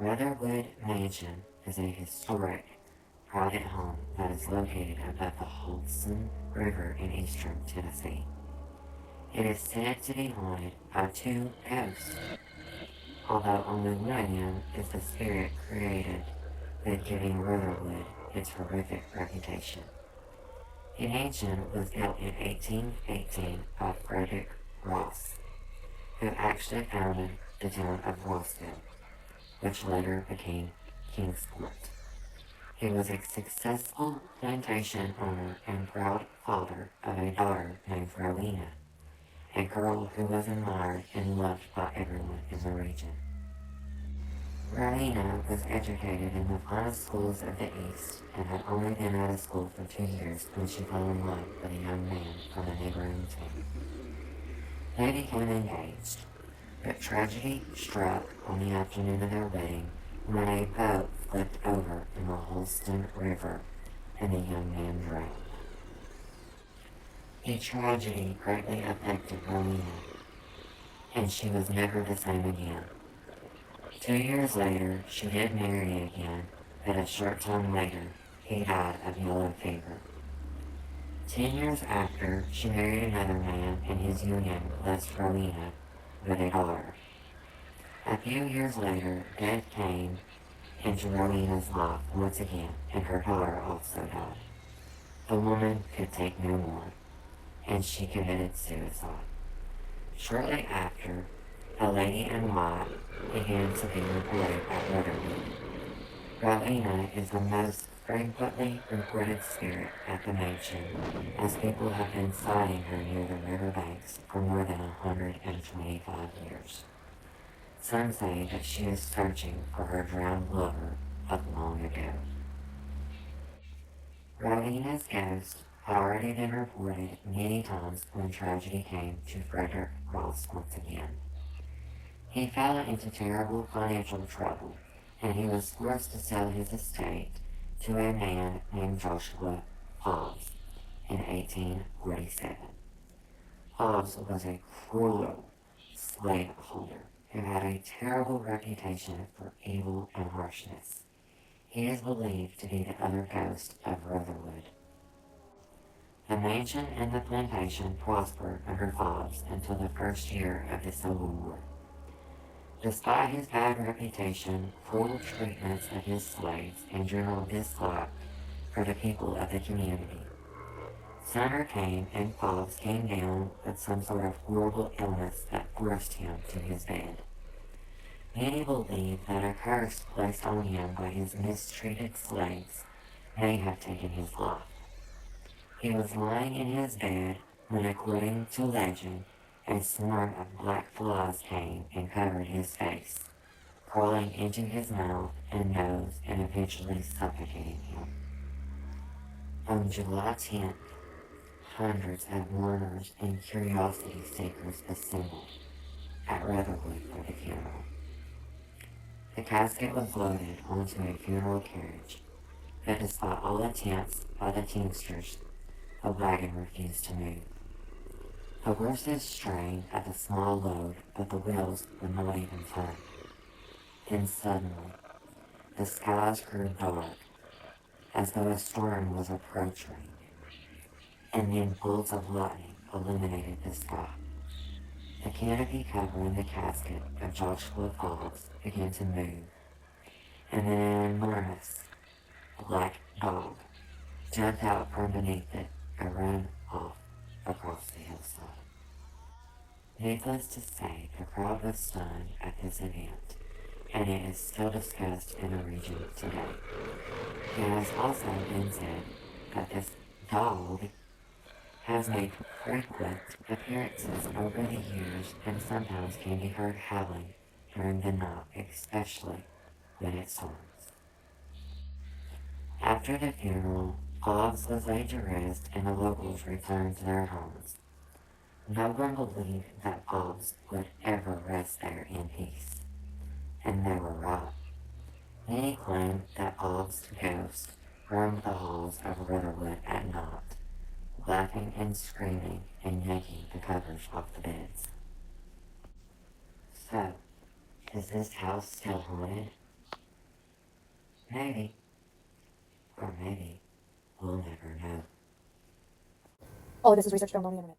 Rotherwood Mansion is a historic private home that is located above the Hudson River in eastern Tennessee. It is said to be haunted by two ghosts, although only one of them is the spirit created with giving Rotherwood its horrific reputation. The mansion was built in 1818 by Frederick Ross, who actually founded the town of Rossville, which later became Kingsport. He was a successful plantation owner and proud father of a daughter named Rowena, a girl who was admired and loved by everyone in the region. Rowena was educated in the finest schools of the East and had only been out of school for 2 years when she fell in love with a young man from a neighboring town. They became engaged, but tragedy struck on the afternoon of their wedding when a boat flipped over in the Holston River and the young man drowned. The tragedy greatly affected Rowena, and she was never the same again. 2 years later, she did marry again, but a short time later, he died of yellow fever. 10 years after, she married another man, and his union blessed Rowena with a daughter. A few years later, death came into Rowena's life once again, and her daughter also died. The woman could take no more, and she committed suicide. Shortly after, a lady in white began to be reported at Rotherwood. Rowena is the most frequently reported spirit at the mansion, as people have been sighting her near the river banks for more than 125 years. Some say that she is searching for her drowned lover of long ago. Rowena's ghost had already been reported many times when tragedy came to Frederick Ross once again. He fell into terrible financial trouble, and he was forced to sell his estate to a man named Joshua Hobbs in 1847. Hobbs was a cruel slaveholder who had a terrible reputation for evil and harshness. He is believed to be the other ghost of Rotherwood. The mansion and the plantation prospered under Hobbs until the first year of the Civil War. Despite his bad reputation, cruel treatments of his slaves, and general dislike for the people of the community, summer came and Hobbs came down with some sort of horrible illness that forced him to his bed. Many believe that a curse placed on him by his mistreated slaves may have taken his life. He was lying in his bed when, according to legend, a swarm of black flies came and covered his face, crawling into his mouth and nose and eventually suffocating him. On July 10th, hundreds of mourners and curiosity seekers assembled at Rotherwood for the funeral. The casket was loaded onto a funeral carriage, but despite all attempts by the teamsters, the wagon refused to move. The horses strained at the small load, but the wheels would not even turn. Then suddenly, the skies grew dark, as though a storm was approaching, and then bolts of lightning illuminated the sky. The canopy covering the casket of Joshua Hobbs began to move, and then an enormous black dog jumped out from beneath it and ran off across the hillside. Needless to say, the crowd was stunned at this event, and it is still discussed in the region today. It has also been said that this dog has made frequent appearances over the years and sometimes can be heard howling during the night, especially when it storms. After the funeral, Hobbs was laid to rest and the locals returned to their homes. No one believed that Hobbs would ever rest there in peace, and they were right. Many claimed that Hobbs' ghost roamed the halls of Rotherwood at night, laughing and screaming and yanking the covers off the beds. So, is this house still haunted? Maybe, or maybe we'll never know. All of this is research filmed on the internet.